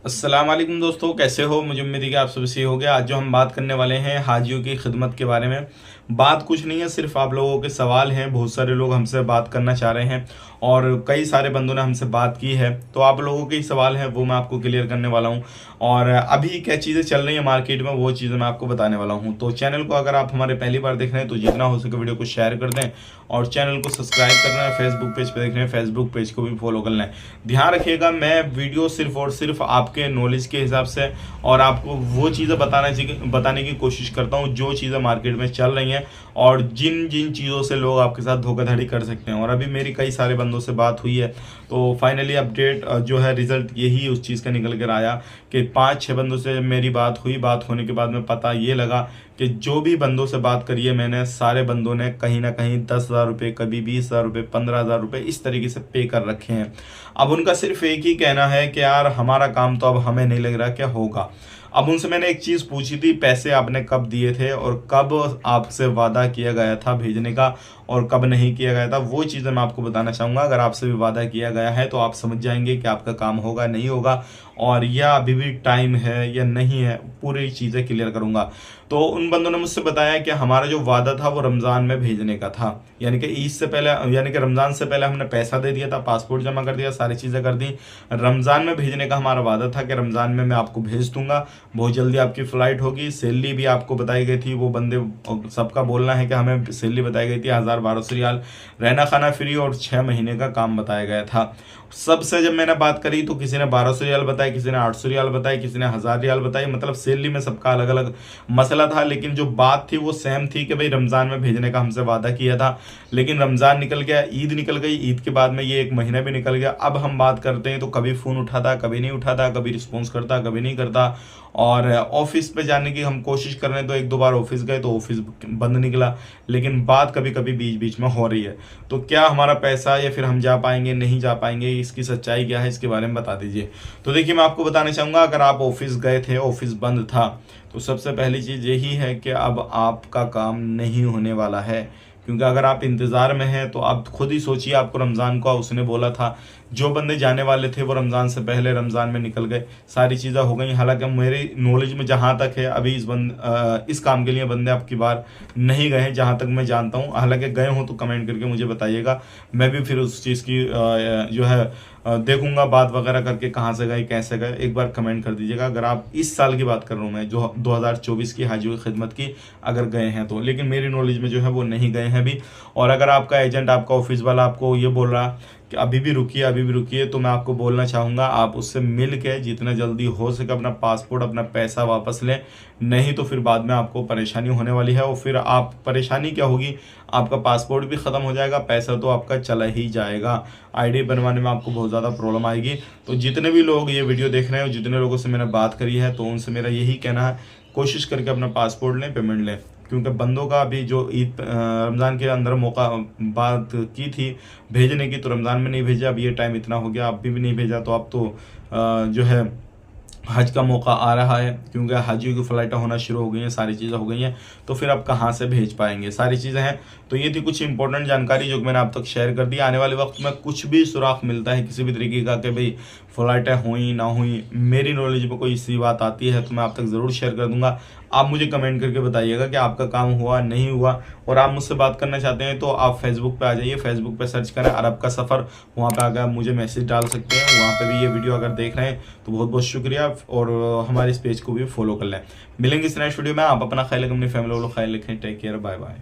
अस्सलाम वालेकुम दोस्तों, कैसे हो। मुझे उम्मीद है कि आप सब सही हो गया। आज जो हम बात करने वाले हैं हाजियों की खिदमत के बारे में। बात कुछ नहीं है, सिर्फ आप लोगों के सवाल हैं। बहुत सारे लोग हमसे बात करना चाह रहे हैं और कई सारे बंदों ने हमसे बात की है, तो आप लोगों के ही सवाल हैं वो मैं आपको क्लियर करने वाला हूं। और अभी क्या चीज़ें चल रही हैं मार्केट में वो चीज़ें मैं आपको बताने वाला हूं। तो चैनल को अगर आप हमारे पहली बार देख रहे हैं तो जितना हो सके वीडियो को शेयर कर दें और चैनल को सब्सक्राइब करना है। फेसबुक पेज पे देख रहे हैं, फेसबुक पेज को भी फॉलो करना है। ध्यान रखिएगा, मैं वीडियो सिर्फ और सिर्फ आपके नॉलेज के हिसाब से और आपको वो चीज़ें बताने की कोशिश करता हूँ जो चीज़ें मार्केट में चल रही हैं और जिन जिन चीज़ों से लोग आपके साथ धोखाधड़ी कर सकते हैं। और अभी मेरी कई सारे बंदों से बात हुई है, तो फाइनली अपडेट जो है रिजल्ट यही उस चीज़ का निकल कर आया कि 5-6 बंदों से जब मेरी बात हुई, बात होने के बाद में पता ये लगा कि जो भी बंदों से बात करी है मैंने, सारे बंदों ने कहीं ना कहीं 10,000 रुपये, कभी 20,000 रुपये, 15,000 रुपये इस तरीके से पे कर रखे हैं। अब उनका सिर्फ एक ही कहना है कि यार हमारा काम तो अब हमें नहीं लग रहा क्या होगा। अब उनसे मैंने एक चीज़ पूछी थी, पैसे आपने कब दिए थे और कब आपसे वादा किया गया था भेजने का और कब नहीं किया गया था, वो चीज़ें मैं आपको बताना चाहूँगा। अगर आपसे भी वादा किया गया है तो आप समझ जाएंगे कि आपका काम होगा नहीं होगा और या अभी भी टाइम है या नहीं है, पूरी चीज़ें क्लियर करूँगा। तो उन बंदों ने मुझसे बताया कि हमारा जो वादा था वो रमज़ान में भेजने का था, यानी कि ईद से पहले, यानी कि रमज़ान से पहले हमने पैसा दे दिया था, पासपोर्ट जमा कर दिया, सारी चीज़ें कर दी। रमज़ान में भेजने का हमारा वादा था कि रमज़ान में मैं आपको भेज दूंगा, बहुत जल्दी आपकी फ़्लाइट होगी। सैलरी भी आपको बताई गई थी, वो बंदे सबका बोलना है कि हमें सैलरी बताई गई थी 1,000-1,200 रियाल, रहना खाना फ्री और 6 महीने का काम बताया गया था। सबसे जब मैंने बात करी तो किसी ने 1,200 रियाल बताई, किसी ने 800 रियाल बताई, किसी ने 1,000 रियाल बताई। मतलब सैलरी में सबका अलग अलग मसला था, लेकिन जो बात थी वो सेम थी कि भाई रमज़ान में भेजने का हमसे वादा किया था। लेकिन रमज़ान निकल गया, ईद निकल गई, ईद के बाद में ये एक महीना भी निकल गया। अब हम बात करते हैं तो कभी फ़ोन उठाता, कभी नहीं उठाता, कभी रिस्पॉन्स करता, कभी नहीं करता। और ऑफिस पे जाने की हम कोशिश कर रहे हैं तो 1-2 बार ऑफिस गए तो ऑफिस बंद निकला। लेकिन बात कभी कभी बीच बीच में हो रही है। तो क्या हमारा पैसा या फिर हम जा पाएंगे नहीं जा पाएंगे, इसकी सच्चाई क्या है इसके बारे में बता दीजिए। तो देखिए, मैं आपको बताना चाहूँगा, अगर आप ऑफिस गए थे, ऑफिस बंद था, तो सबसे पहली चीज़ यही है कि अब आपका काम नहीं होने वाला है। क्योंकि अगर आप इंतज़ार में हैं तो आप खुद ही सोचिए, आपको रमज़ान को उसने बोला था, जो बंदे जाने वाले थे वो रमज़ान से पहले रमज़ान में निकल गए, सारी चीज़ें हो गई। हालांकि मेरी नॉलेज में जहाँ तक है अभी इस काम के लिए बंदे आपकी बार नहीं गए हैं जहाँ तक मैं जानता हूँ। हालांकि गए हों तो कमेंट करके मुझे बताइएगा, मैं भी फिर उस चीज़ की जो है देखूंगा, बात वगैरह करके कहाँ से गए कैसे गए, एक बार कमेंट कर दीजिएगा। अगर आप इस साल की बात कर रहा हूँ मैं, जो 2024 की हाजियों की खिदमत की, अगर गए हैं तो। लेकिन मेरी नॉलेज में जो है वो नहीं गए हैं भी। और अगर आपका एजेंट, आपका ऑफिस वाला आपको ये बोल रहा कि अभी भी रुकिए अभी भी रुकिए, तो मैं आपको बोलना चाहूँगा आप उससे मिल के जितना जल्दी हो सके अपना पासपोर्ट, अपना पैसा वापस लें। नहीं तो फिर बाद में आपको परेशानी होने वाली है और फिर आप परेशानी क्या होगी, आपका पासपोर्ट भी ख़त्म हो जाएगा, पैसा तो आपका चला ही जाएगा, आईडी बनवाने में आपको बहुत ज़्यादा प्रॉब्लम आएगी। तो जितने भी लोग ये वीडियो देख रहे हैं और जितने लोगों से मैंने बात करी है, तो उनसे मेरा यही कहना है, कोशिश करके अपना पासपोर्ट लें, पेमेंट लें। क्योंकि बंदों का अभी जो ईद रमज़ान के अंदर मौका बात की थी भेजने की, तो रमज़ान में नहीं भेजा, अब ये टाइम इतना हो गया, अब भी नहीं भेजा, तो अब तो जो है हज का मौका आ रहा है, क्योंकि हाजियों की फ़्लाइटें होना शुरू हो गई हैं, सारी चीज़ें हो गई हैं, तो फिर अब कहाँ से भेज पाएंगे, सारी चीज़ें हैं। तो ये थी कुछ इंपॉर्टेंट जानकारी जो मैंने आप तक शेयर कर दी। आने वाले वक्त में कुछ भी सुराख मिलता है किसी भी तरीके का कि भाई फ़्लाइटें हुई ना हुई, मेरी नॉलेज में कोई ऐसी बात आती है तो मैं आप तक ज़रूर शेयर कर दूंगा। आप मुझे कमेंट करके बताइएगा कि आपका काम हुआ नहीं हुआ। और आप मुझसे बात करना चाहते हैं तो आप फेसबुक पे आ जाइए, फेसबुक पे सर्च करें अरब का सफ़र, वहाँ पे आकर आप मुझे मैसेज डाल सकते हैं। वहाँ पे भी ये वीडियो अगर देख रहे हैं तो बहुत बहुत शुक्रिया, और हमारे इस पेज को भी फॉलो कर लें। मिलेंगे इस नेक्स्ट वीडियो में। आप अपना ख्याल रखें, अपनी फैमिली वालों का ख्याल रखें। Take care, bye bye.